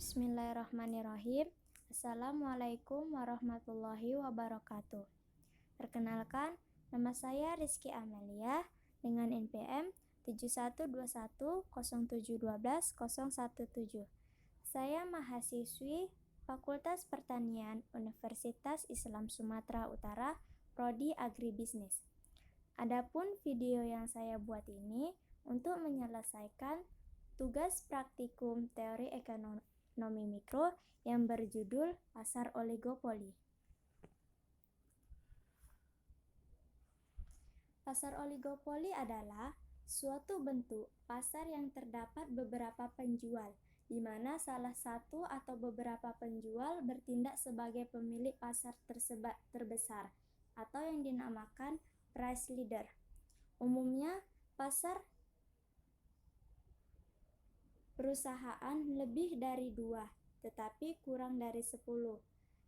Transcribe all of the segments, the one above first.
Bismillahirrahmanirrahim. Assalamualaikum warahmatullahi wabarakatuh. Perkenalkan, nama saya Rizky Amelia dengan NPM 712107120117. Saya mahasiswi Fakultas Pertanian Universitas Islam Sumatera Utara, Prodi Agribisnis. Adapun video yang saya buat ini untuk menyelesaikan tugas praktikum teori ekonomi mikro yang berjudul Pasar Oligopoli. Pasar oligopoli adalah suatu bentuk pasar yang terdapat beberapa penjual, di mana salah satu atau beberapa penjual bertindak sebagai pemilik pasar terbesar, atau yang dinamakan price leader. Umumnya, pasar perusahaan lebih dari 2, tetapi kurang dari 10.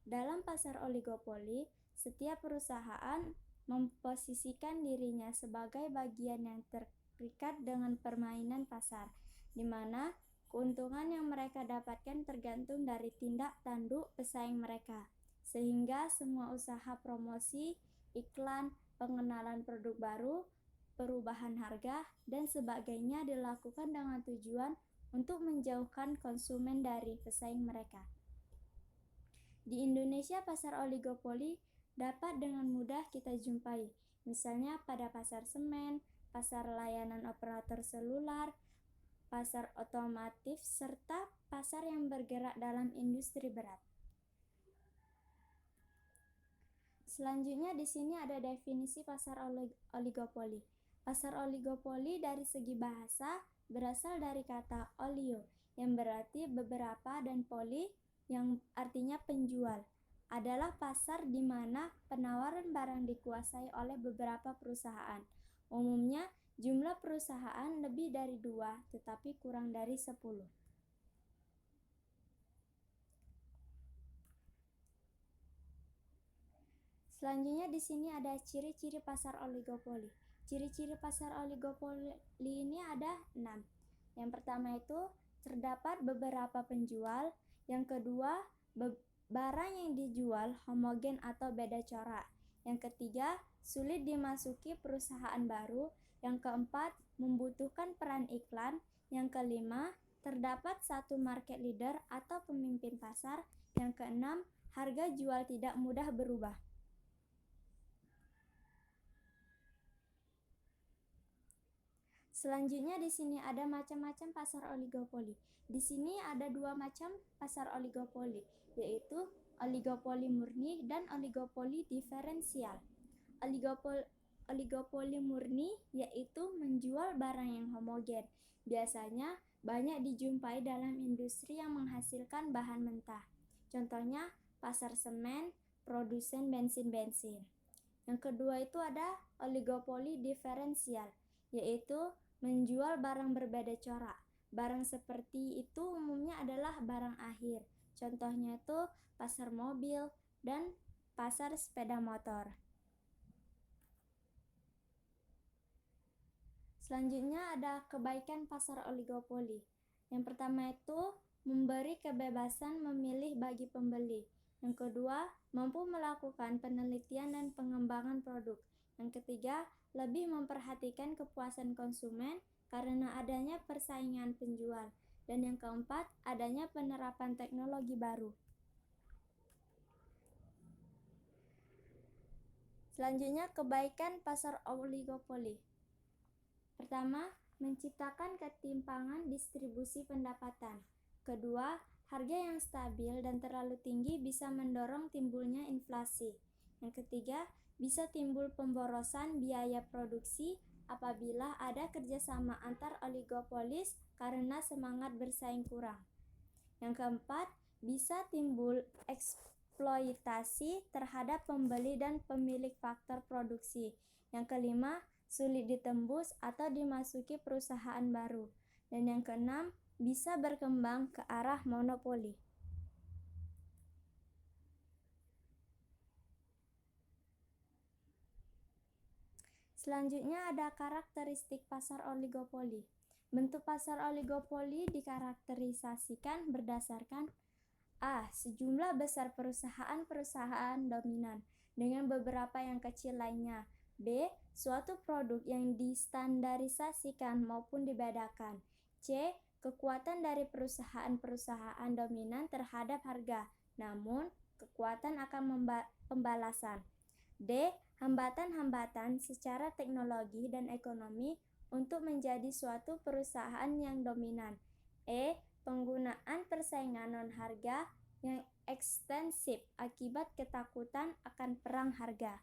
Dalam pasar oligopoli, setiap perusahaan memposisikan dirinya sebagai bagian yang terikat dengan permainan pasar, di mana keuntungan yang mereka dapatkan tergantung dari tindak tanduk pesaing mereka, sehingga semua usaha promosi, iklan, pengenalan produk baru, perubahan harga, dan sebagainya dilakukan dengan tujuan untuk menjauhkan konsumen dari pesaing mereka. Di Indonesia, pasar oligopoli dapat dengan mudah kita jumpai, misalnya pada pasar semen, pasar layanan operator selular, pasar otomotif, serta pasar yang bergerak dalam industri berat. Selanjutnya di sini ada definisi pasar oligopoli. Pasar oligopoli dari segi bahasa berasal dari kata olio yang berarti beberapa dan poli yang artinya penjual. Adalah pasar di mana penawaran barang dikuasai oleh beberapa perusahaan. Umumnya jumlah perusahaan lebih dari 2, tetapi kurang dari 10. Selanjutnya di sini ada ciri-ciri pasar oligopoli. Ciri-ciri pasar oligopoli ini ada 6. Yang pertama itu terdapat beberapa penjual. Yang kedua, barang yang dijual homogen atau beda corak. Yang ketiga, sulit dimasuki perusahaan baru. Yang keempat, membutuhkan peran iklan. Yang kelima, terdapat satu market leader atau pemimpin pasar. Yang keenam, harga jual tidak mudah berubah. Selanjutnya di sini ada macam-macam pasar oligopoli. Di sini ada 2 macam pasar oligopoli, yaitu oligopoli murni dan oligopoli diferensial. Oligopoli murni yaitu menjual barang yang homogen. Biasanya banyak dijumpai dalam industri yang menghasilkan bahan mentah. Contohnya pasar semen, produsen bensin-bensin. Yang kedua itu ada oligopoli diferensial, yaitu menjual barang berbeda corak. Barang seperti itu umumnya adalah barang akhir. Contohnya itu pasar mobil dan pasar sepeda motor. Selanjutnya ada kebaikan pasar oligopoli. Yang pertama itu memberi kebebasan memilih bagi pembeli. Yang kedua, mampu melakukan penelitian dan pengembangan produk. Yang ketiga, lebih memperhatikan kepuasan konsumen karena adanya persaingan penjual. Dan yang keempat, adanya penerapan teknologi baru. Selanjutnya, kebaikan pasar oligopoli. Pertama, menciptakan ketimpangan distribusi pendapatan. Kedua, harga yang stabil dan terlalu tinggi bisa mendorong timbulnya inflasi. Yang ketiga, bisa timbul pemborosan biaya produksi apabila ada kerjasama antar oligopolis karena semangat bersaing kurang. Yang keempat, bisa timbul eksploitasi terhadap pembeli dan pemilik faktor produksi. Yang kelima, sulit ditembus atau dimasuki perusahaan baru. Dan yang keenam, bisa berkembang ke arah monopoli. Selanjutnya ada karakteristik pasar oligopoli. Bentuk pasar oligopoli dikarakterisasikan berdasarkan A. Sejumlah besar perusahaan-perusahaan dominan dengan beberapa yang kecil lainnya. B. Suatu produk yang distandarisasikan maupun dibedakan. C. Kekuatan dari perusahaan-perusahaan dominan terhadap harga, namun kekuatan akan pembalasan. D. Hambatan-hambatan secara teknologi dan ekonomi untuk menjadi suatu perusahaan yang dominan. E. Penggunaan persaingan non-harga yang ekstensif akibat ketakutan akan perang harga.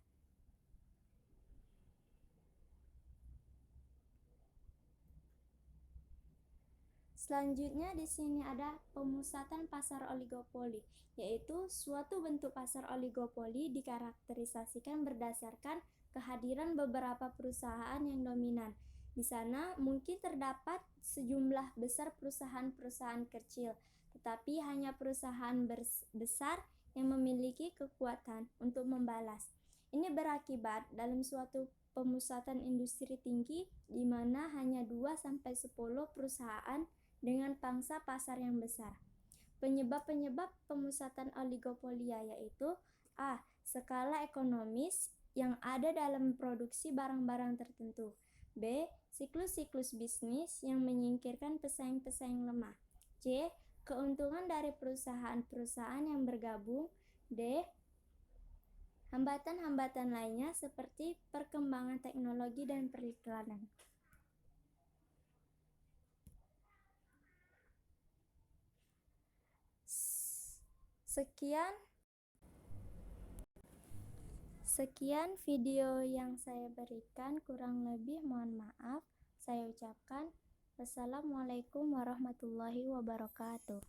Selanjutnya di sini ada pemusatan pasar oligopoli, yaitu suatu bentuk pasar oligopoli dikarakterisasikan berdasarkan kehadiran beberapa perusahaan yang dominan. Di sana mungkin terdapat sejumlah besar perusahaan-perusahaan kecil, tetapi hanya perusahaan besar yang memiliki kekuatan untuk membalas. Ini berakibat dalam suatu pemusatan industri tinggi di mana hanya 2-10 perusahaan dengan pangsa pasar yang besar. Penyebab-penyebab pemusatan oligopolia yaitu A. Skala ekonomis yang ada dalam produksi barang-barang tertentu. B. Siklus-siklus bisnis yang menyingkirkan pesaing-pesaing lemah. C. Keuntungan dari perusahaan-perusahaan yang bergabung. D. Hambatan-hambatan lainnya seperti perkembangan teknologi dan periklanan. Sekian video yang saya berikan, kurang lebih mohon maaf. Saya ucapkan wassalamualaikum warahmatullahi wabarakatuh.